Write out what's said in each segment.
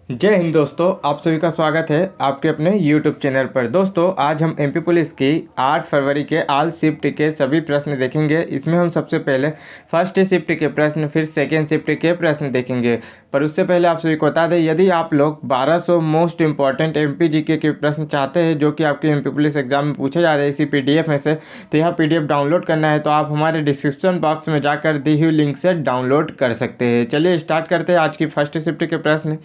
जय हिंद दोस्तों, आप सभी का स्वागत है आपके अपने YouTube चैनल पर। दोस्तों, आज हम एमपी पुलिस की 8 फरवरी के ऑल शिफ्ट के सभी प्रश्न देखेंगे। इसमें हम सबसे पहले फर्स्ट शिफ्ट के प्रश्न, फिर सेकेंड शिफ्ट के प्रश्न देखेंगे। पर उससे पहले आप सभी को बता दें, यदि आप लोग 1200 मोस्ट इंपॉर्टेंट एमपी जीके के प्रश्न चाहते हैं जो कि आपके एमपी पुलिस एग्जाम में पूछे जा रहे हैं इसी PDF में से, तो यह PDF डाउनलोड करना है तो आप हमारे डिस्क्रिप्शन बॉक्स में जाकर दी हुई लिंक से डाउनलोड कर सकते हैं। चलिए स्टार्ट करते हैं आज की फर्स्ट शिफ्ट के प्रश्न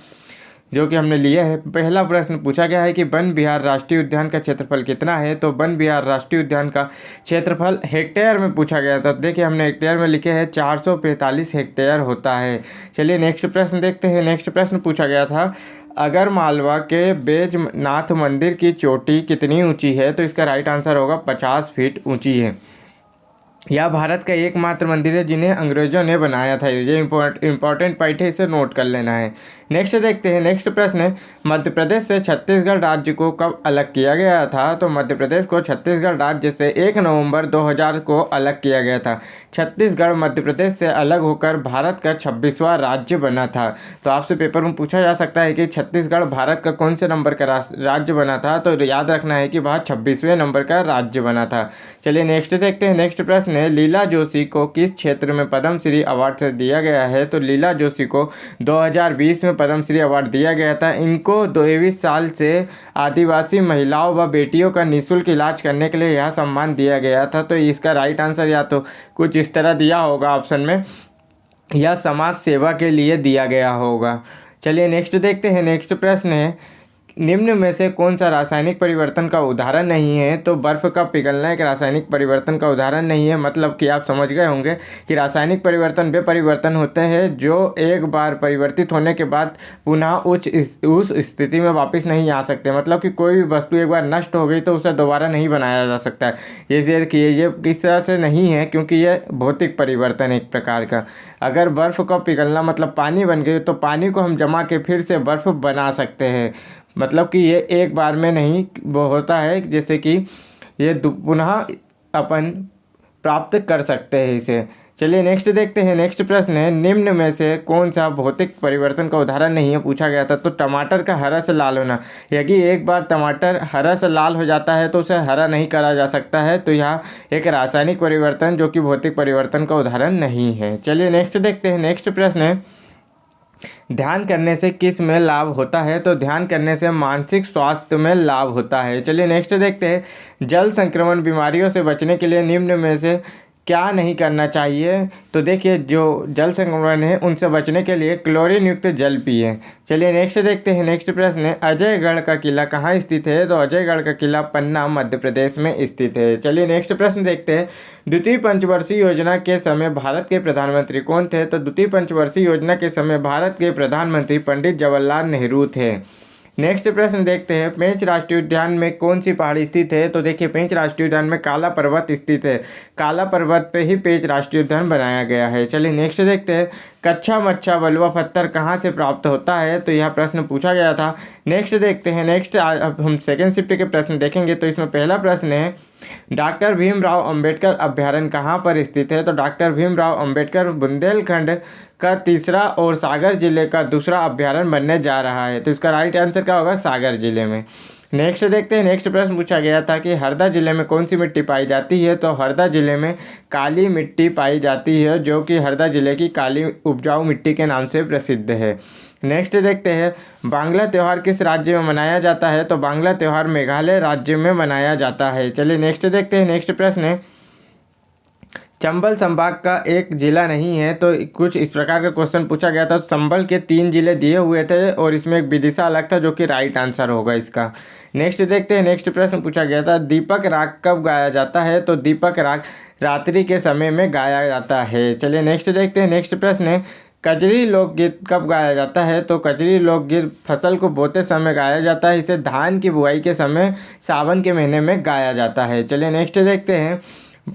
जो कि हमने लिया है। पहला प्रश्न पूछा गया है कि वन विहार राष्ट्रीय उद्यान का क्षेत्रफल कितना है। तो वन विहार राष्ट्रीय उद्यान का क्षेत्रफल हेक्टेयर में पूछा गया था। तो देखिए हमने हेक्टेयर में लिखे हैं 445 हेक्टेयर होता है। चलिए नेक्स्ट प्रश्न देखते हैं। नेक्स्ट प्रश्न पूछा गया था, अगर मालवा के बैजनाथ मंदिर की चोटी कितनी ऊंची है। तो इसका राइट आंसर होगा 50 फीट ऊंची है। यह भारत का एकमात्र मंदिर है जिन्हें अंग्रेजों ने बनाया था। ये इंपॉर्टेंट पॉइंट है, इसे नोट कर लेना है। नेक्स्ट देखते हैं। नेक्स्ट प्रश्न है, मध्य प्रदेश से छत्तीसगढ़ राज्य को कब अलग किया गया था। तो मध्य प्रदेश को छत्तीसगढ़ राज्य से 1 नवंबर 2000 को अलग किया गया था। छत्तीसगढ़ मध्य प्रदेश से अलग होकर भारत का 26वां राज्य बना था। तो आपसे पेपर में पूछा जा सकता है कि छत्तीसगढ़ भारत का कौन से नंबर का राज्य बना था। तो याद रखना है कि वह 26वें नंबर का राज्य बना था। चलिए नेक्स्ट देखते हैं। नेक्स्ट प्रश्न है, लीला जोशी को किस क्षेत्र में पद्मश्री अवार्ड से दिया गया है। तो लीला जोशी को 2020 में पद्मश्री अवार्ड दिया गया था। इनको 23 साल से आदिवासी महिलाओं व बेटियों का निःशुल्क इलाज करने के लिए यह सम्मान दिया गया था। तो इसका राइट आंसर या तो कुछ इस तरह दिया होगा ऑप्शन में, या समाज सेवा के लिए दिया गया होगा। चलिए नेक्स्ट देखते हैं। नेक्स्ट प्रश्न है, निम्न में से कौन सा रासायनिक परिवर्तन का उदाहरण नहीं है। तो बर्फ़ का पिघलना एक रासायनिक परिवर्तन का उदाहरण नहीं है। मतलब कि आप समझ गए होंगे कि रासायनिक परिवर्तन वे परिवर्तन होते हैं जो एक बार परिवर्तित होने के बाद पुनः उस स्थिति में वापस नहीं आ सकते। मतलब कि कोई भी वस्तु एक बार नष्ट हो गई तो उसे दोबारा नहीं बनाया जा सकता है। ये देखिए, ये किस तरह से नहीं है, क्योंकि ये भौतिक परिवर्तन है एक प्रकार का। अगर बर्फ़ का पिघलना मतलब पानी बन गई तो पानी को हम जमा के फिर से बर्फ़ बना सकते हैं। मतलब कि ये एक बार में नहीं वो होता है, जैसे कि ये पुनः अपन प्राप्त कर सकते हैं इसे। चलिए नेक्स्ट देखते हैं। नेक्स्ट प्रश्न है, निम्न में से कौन सा भौतिक परिवर्तन का उदाहरण नहीं है पूछा गया था। तो टमाटर का हरा से लाल होना। यदि एक बार टमाटर हरा से लाल हो जाता है तो उसे हरा नहीं करा जा सकता है। तो यह एक रासायनिक परिवर्तन जो कि भौतिक परिवर्तन का उदाहरण नहीं है। चलिए नेक्स्ट देखते हैं। नेक्स्ट प्रश्न है, ध्यान करने से किस में लाभ होता है। तो ध्यान करने से मानसिक स्वास्थ्य में लाभ होता है। चलिए नेक्स्ट देखते हैं। जल संक्रमण बीमारियों से बचने के लिए निम्न में से क्या नहीं करना चाहिए। तो देखिए, जो जल संक्रमण है उनसे बचने के लिए क्लोरीन युक्त जल पिए। चलिए नेक्स्ट देखते हैं। नेक्स्ट प्रश्न है, अजयगढ़ का किला कहाँ स्थित है। तो अजयगढ़ का किला पन्ना मध्य प्रदेश में स्थित है। चलिए नेक्स्ट प्रश्न देखते हैं। द्वितीय पंचवर्षीय योजना के समय भारत के प्रधानमंत्री कौन थे। तो द्वितीय पंचवर्षीय योजना के समय भारत के प्रधानमंत्री पंडित जवाहरलाल नेहरू थे। नेक्स्ट प्रश्न देखते हैं, पेंच राष्ट्रीय उद्यान में कौन सी पहाड़ी स्थित है। तो देखिए, पेंच राष्ट्रीय उद्यान में काला पर्वत स्थित है। काला पर्वत पे ही पेंच राष्ट्रीय उद्यान बनाया गया है। चलिए नेक्स्ट देखते हैं, कच्छा मच्छा बलुआ पत्थर कहाँ से प्राप्त होता है। तो यह प्रश्न पूछा गया था। नेक्स्ट देखते हैं। नेक्स्ट अब हम सेकेंड शिफ्ट के प्रश्न देखेंगे। तो इसमें पहला प्रश्न है, डॉक्टर भीमराव अंबेडकर अभ्यारण्य कहाँ पर स्थित है। तो डॉक्टर भीमराव अंबेडकर बुंदेलखंड का तीसरा और सागर जिले का दूसरा अभ्यारण्य बनने जा रहा है। तो इसका राइट आंसर क्या होगा, सागर जिले में। नेक्स्ट देखते हैं। नेक्स्ट प्रश्न पूछा गया था कि हरदा जिले में कौन सी मिट्टी पाई जाती है। तो हरदा जिले में काली मिट्टी पाई जाती है, जो कि हरदा जिले की काली उपजाऊ मिट्टी के नाम से प्रसिद्ध है। नेक्स्ट देखते हैं, बांग्ला त्यौहार किस राज्य में मनाया जाता है। तो बांग्ला त्यौहार मेघालय राज्य में मनाया जाता है। चलिए नेक्स्ट देखते हैं। नेक्स्ट प्रश्न है, चंबल संभाग का एक जिला नहीं है। तो कुछ इस प्रकार का क्वेश्चन पूछा गया था। तो संबल के 3 जिले दिए हुए थे और इसमें एक विदिशा अलग था, जो कि राइट आंसर होगा इसका। नेक्स्ट देखते हैं। नेक्स्ट प्रश्न पूछा गया था, दीपक राग कब गाया जाता है। तो दीपक राग रात्रि के समय में गाया जाता है। चलिए नेक्स्ट देखते हैं। नेक्स्ट प्रश्न है, कजरी लोकगीत कब गाया जाता है। तो कजरी लोकगीत फसल को बोते समय गाया जाता है। इसे धान की बुआई के समय सावन के महीने में गाया जाता है। चलिए नेक्स्ट देखते हैं,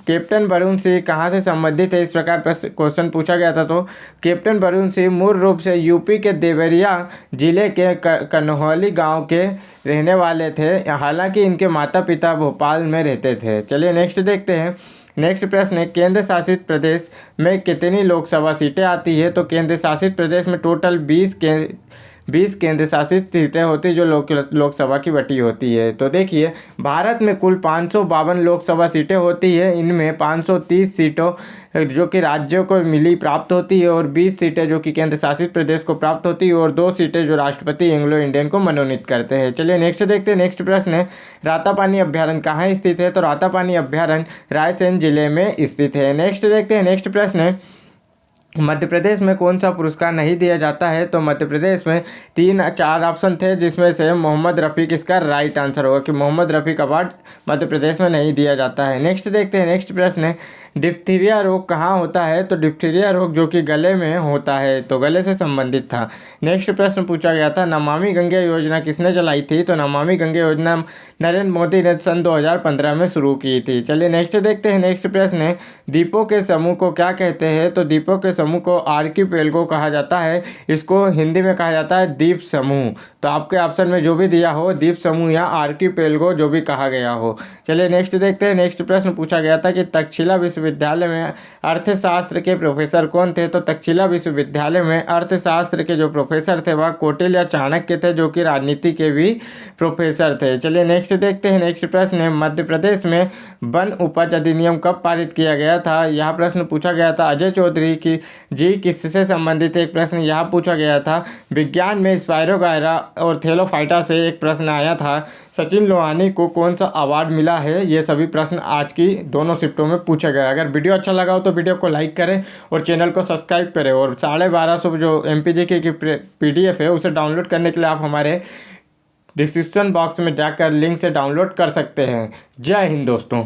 कैप्टन वरुण सिंह कहाँ से संबंधित है। इस प्रकार क्वेश्चन पूछा गया था। तो कैप्टन वरुण सिंह मूल रूप से यूपी के देवरिया जिले के कन्हौली गांव के रहने वाले थे। हालांकि इनके माता पिता भोपाल में रहते थे। चलिए नेक्स्ट देखते हैं। नेक्स्ट प्रश्न है, केंद्र शासित प्रदेश में कितनी लोकसभा सीटें आती है। तो केंद्र शासित प्रदेश में टोटल 20 केंद्र शासित सीटें होती जो लोकसभा की बटी होती है। तो देखिए भारत में कुल 552 लोकसभा सीटें होती है, इनमें 530 सीटों जो कि राज्यों को प्राप्त होती है और 20 सीटें जो कि केंद्र शासित प्रदेश को प्राप्त होती है और 2 सीटें जो राष्ट्रपति एंग्लो इंडियन को मनोनीत करते हैं। चलिए नेक्स्ट देखते हैं। नेक्स्ट प्रश्न है, रातापानी अभ्यारण्य कहाँ स्थित है? तो रातापानी अभ्यारण्य रायसेन जिले में स्थित है। नेक्स्ट देखते हैं। नेक्स्ट प्रश्न है, मध्य प्रदेश में कौन सा पुरस्कार नहीं दिया जाता है? तो मध्य प्रदेश में 3-4 ऑप्शन थे, जिसमें से मोहम्मद रफ़ीक इसका राइट आंसर होगा कि मोहम्मद रफ़ीक अवार्ड मध्य प्रदेश में नहीं दिया जाता है। नेक्स्ट देखते हैं। नेक्स्ट प्रश्न है, डिप्थीरिया रोग कहाँ होता है? तो डिप्थीरिया रोग जो कि गले में होता है, तो गले से संबंधित था। नेक्स्ट प्रश्न पूछा गया था, नमामि गंगे योजना किसने चलाई थी? तो नमामि गंगे योजना नरेंद्र मोदी ने सन 2015 में शुरू की थी। चलिए नेक्स्ट देखते हैं। नेक्स्ट प्रश्न है, द्वीपों के समूह को क्या कहते हैं? तो द्वीपों के समूह को आर्कीपेलगो कहा जाता है, इसको हिंदी में कहा जाता है द्वीप समूह। तो आपके ऑप्शन में जो भी दिया हो, द्वीप समूह या आर्कीपेलगो जो भी कहा गया हो। चलिए नेक्स्ट देखते हैं। नेक्स्ट प्रश्न पूछा गया था कि तक्षशिला विश्वविद्यालय में अर्थशास्त्र के प्रोफेसर कौन थे? तो तक्षशिला विश्वविद्यालय में अर्थशास्त्र के जो प्रोफेसर थे वह कौटिल्य या चाणक्य थे, जो कि राजनीति के भी प्रोफेसर थे। चलिए नेक्स्ट देखते हैं। नेक्स्ट प्रश्न है, मध्य प्रदेश में वन उपज अधिनियम कब पारित किया गया था? यह प्रश्न पूछा गया था अजय चौधरी की जी किससे संबंधित एक प्रश्न यहाँ पूछा गया था। विज्ञान में स्पायरोगायरा और थेलोफाइटा से एक प्रश्न आया था। सचिन लोहानी को कौन सा अवार्ड मिला है? ये सभी प्रश्न आज की दोनों शिफ्टों में पूछा गया। अगर वीडियो अच्छा लगा हो तो वीडियो को लाइक करें और चैनल को सब्सक्राइब करें, और 1250 जो MPGK की PDF है उसे डाउनलोड करने के लिए आप हमारे डिस्क्रिप्शन बॉक्स में जाकर लिंक से डाउनलोड कर सकते हैं। जय हिंद दोस्तों।